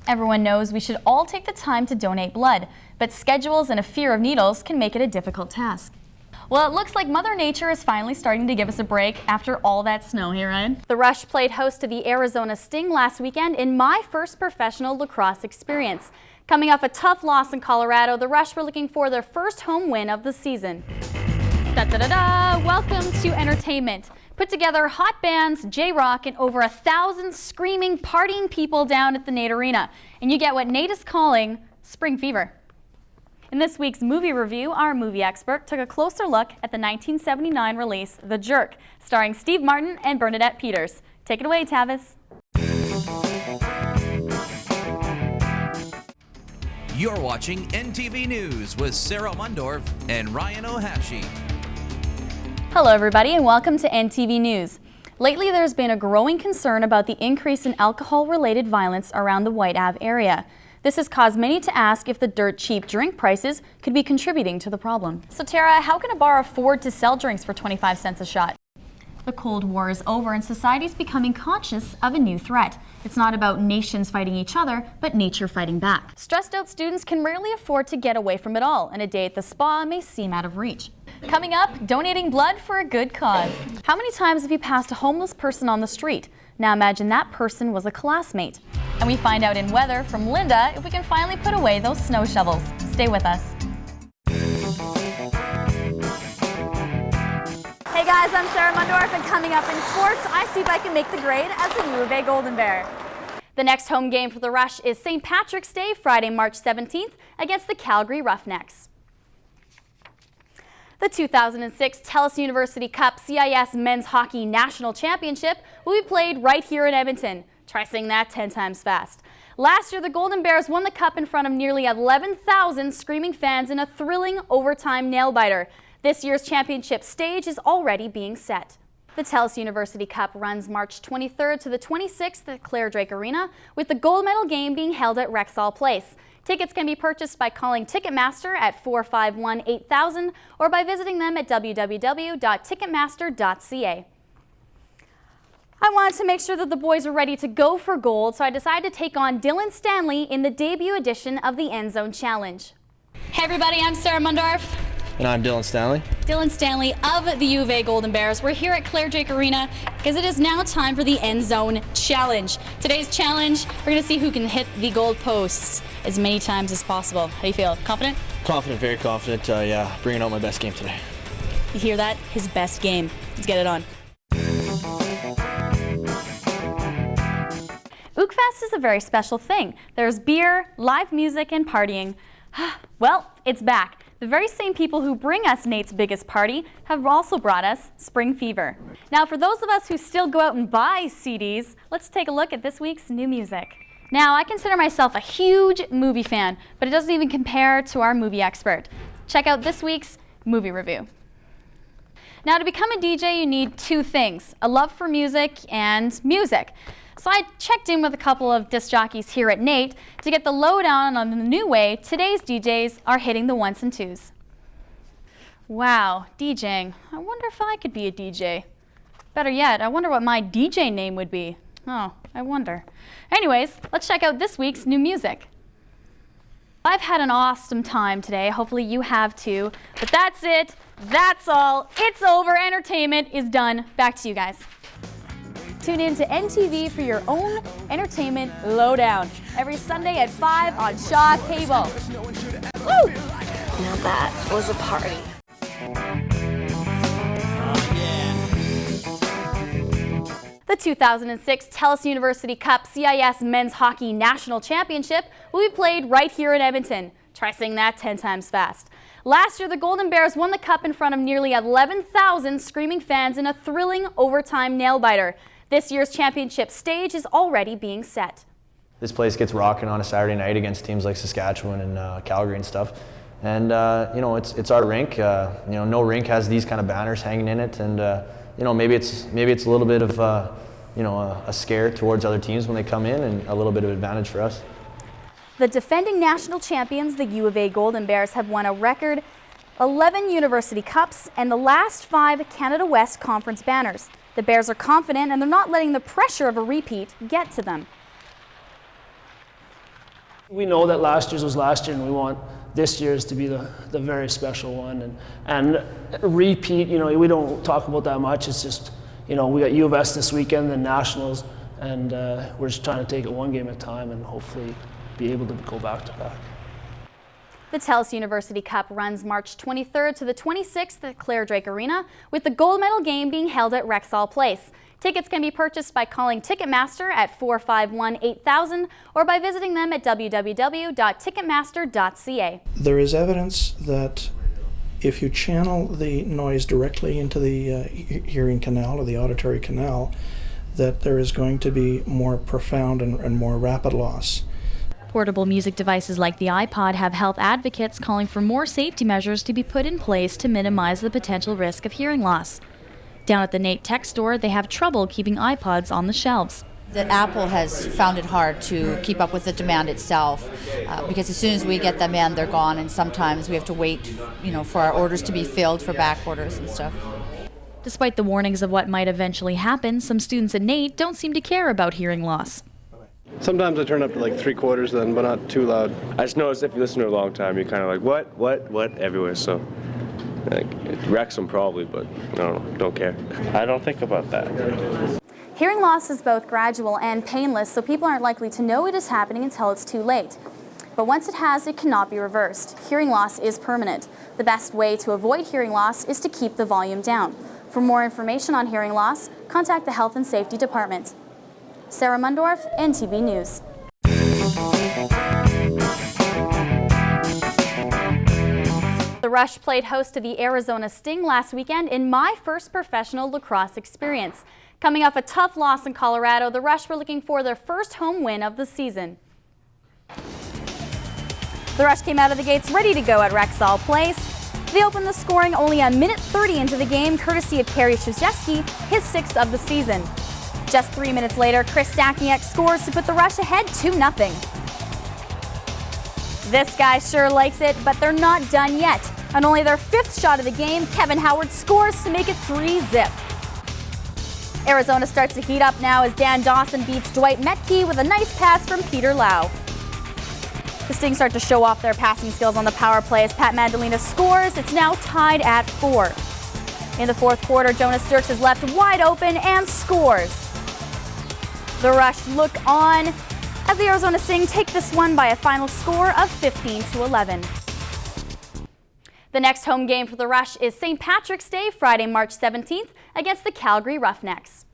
Everyone knows we should all take the time to donate blood, but schedules and a fear of needles can make it a difficult task. Well, it looks like Mother Nature is finally starting to give us a break after all that snow here, Ryan. The Rush played host to the Arizona Sting last weekend in my first professional lacrosse experience. Coming off a tough loss in Colorado, the Rush were looking for their first home win of the season. Da-da-da-da! Welcome to entertainment. Put together hot bands, J-Rock, and over 1,000 screaming, partying people down at the Nate Arena. And you get what Nate is calling spring fever. In this week's movie review, our movie expert took a closer look at the 1979 release, The Jerk, starring Steve Martin and Bernadette Peters. Take it away, Tavis. You're watching NTV News with Sarah Mundorf and Ryan Ohashi. Hello everybody and welcome to NTV News. Lately there's been a growing concern about the increase in alcohol-related violence around the Whyte Ave area. This has caused many to ask if the dirt cheap drink prices could be contributing to the problem. So Tara, how can a bar afford to sell drinks for 25 cents a shot? The Cold War is over and society's becoming conscious of a new threat. It's not about nations fighting each other, but nature fighting back. Stressed out students can rarely afford to get away from it all, and a day at the spa may seem out of reach. Coming up, donating blood for a good cause. How many times have you passed a homeless person on the street? Now imagine that person was a classmate. And we find out in weather from Linda if we can finally put away those snow shovels. Stay with us. Hey guys, I'm Sarah Mundorf, and coming up in sports, I see if I can make the grade as a U of A Golden Bear. The next home game for the Rush is St. Patrick's Day, Friday, March 17th, against the Calgary Roughnecks. The 2006 TELUS University Cup CIS Men's Hockey National Championship will be played right here in Edmonton. Try saying that 10 times fast. Last year, the Golden Bears won the cup in front of nearly 11,000 screaming fans in a thrilling overtime nail-biter. This year's championship stage is already being set. The TELUS University Cup runs March 23rd to the 26th at Clare Drake Arena, with the gold medal game being held at Rexall Place. Tickets can be purchased by calling Ticketmaster at 451-8000 or by visiting them at www.ticketmaster.ca. I wanted to make sure that the boys were ready to go for gold, so I decided to take on Dylan Stanley in the debut edition of the End Zone Challenge. Hey everybody, I'm Sarah Mundorf. And I'm Dylan Stanley. Dylan Stanley of the U of A Golden Bears. We're here at Clare Drake Arena because it is now time for the End Zone Challenge. Today's challenge, we're going to see who can hit the goal posts as many times as possible. How do you feel? Confident? Confident, very confident. Yeah, bringing out my best game today. You hear that? His best game. Let's get it on. Ookfest is a very special thing. There's beer, live music, and partying. Well, it's back. The very same people who bring us Nate's biggest party have also brought us spring fever. Now, for those of us who still go out and buy CDs, let's take a look at this week's new music. Now, I consider myself a huge movie fan, but it doesn't even compare to our movie expert. Check out this week's movie review. Now, to become a DJ, you need two things: a love for music and music. So I checked in with a couple of disc jockeys here at Nate to get the lowdown on the new way today's DJs are hitting the ones and twos. Wow, DJing. I wonder if I could be a DJ. Better yet, I wonder what my DJ name would be. Oh, I wonder. Anyways, let's check out this week's new music. I've had an awesome time today. Hopefully you have too. But that's it. That's all. It's over. Entertainment is done. Back to you guys. Tune in to NTV for your own entertainment lowdown every Sunday at 5 on Shaw Cable. Woo! Now that was a party. The 2006 TELUS University Cup CIS Men's Hockey National Championship will be played right here in Edmonton. Try saying that 10 times fast. Last year, the Golden Bears won the cup in front of nearly 11,000 screaming fans in a thrilling overtime nail-biter. This year's championship stage is already being set. This place gets rocking on a Saturday night against teams like Saskatchewan and Calgary and stuff. And you know, it's our rink. You know, no rink has these kind of banners hanging in it, and you know, maybe it's a little bit of you know, a scare towards other teams when they come in, and a little bit of advantage for us. The defending national champions, the U of A Golden Bears, have won a record 11 University Cups and the last 5 Canada West Conference banners. The Bears are confident and they're not letting the pressure of a repeat get to them. We know that last year's was last year, and we want this year's to be the very special one. And repeat, we don't talk about that much. It's just, we got U of S this weekend, then Nationals, and we're just trying to take it one game at a time and hopefully be able to go back to back. The TELUS University Cup runs March 23rd to the 26th at Clare Drake Arena, with the gold medal game being held at Rexall Place. Tickets can be purchased by calling Ticketmaster at 451-8000 or by visiting them at www.ticketmaster.ca. There is evidence that if you channel the noise directly into the hearing canal or the auditory canal, that there is going to be more profound and more rapid loss. Portable music devices like the iPod have health advocates calling for more safety measures to be put in place to minimize the potential risk of hearing loss. Down at the Nate Tech store, they have trouble keeping iPods on the shelves. That Apple has found it hard to keep up with the demand itself because as soon as we get them in, they're gone, and sometimes we have to wait, for our orders to be filled for back orders and stuff. Despite the warnings of what might eventually happen, some students at Nate don't seem to care about hearing loss. Sometimes I turn up to like 3/4 then, but not too loud. I just noticed if you listen to it a long time, you're kind of like, what, everywhere, so. It wrecks them probably, but I don't care. I don't think about that. Hearing loss is both gradual and painless, so people aren't likely to know it is happening until it's too late. But once it has, it cannot be reversed. Hearing loss is permanent. The best way to avoid hearing loss is to keep the volume down. For more information on hearing loss, contact the Health and Safety Department. Sarah Mundorf, NTV News. The Rush played host to the Arizona Sting last weekend in my first professional lacrosse experience. Coming off a tough loss in Colorado, the Rush were looking for their first home win of the season. The Rush came out of the gates ready to go at Rexall Place. They opened the scoring only a minute 30 into the game, courtesy of Kerry Krzyzewski, his 6th of the season. Just 3 minutes later, Chris Stachniak scores to put the Rush ahead 2-0. This guy sure likes it, but they're not done yet. On only their 5th shot of the game, Kevin Howard scores to make it 3-0. Arizona starts to heat up now as Dan Dawson beats Dwight Metke with a nice pass from Peter Lau. The Sting start to show off their passing skills on the power play as Pat Mandolina scores. It's now tied at 4. In the 4th quarter, Jonas Dirks is left wide open and scores. The Rush look on as the Arizona Sting take this one by a final score of 15-11. The next home game for the Rush is St. Patrick's Day, Friday, March 17th, against the Calgary Roughnecks.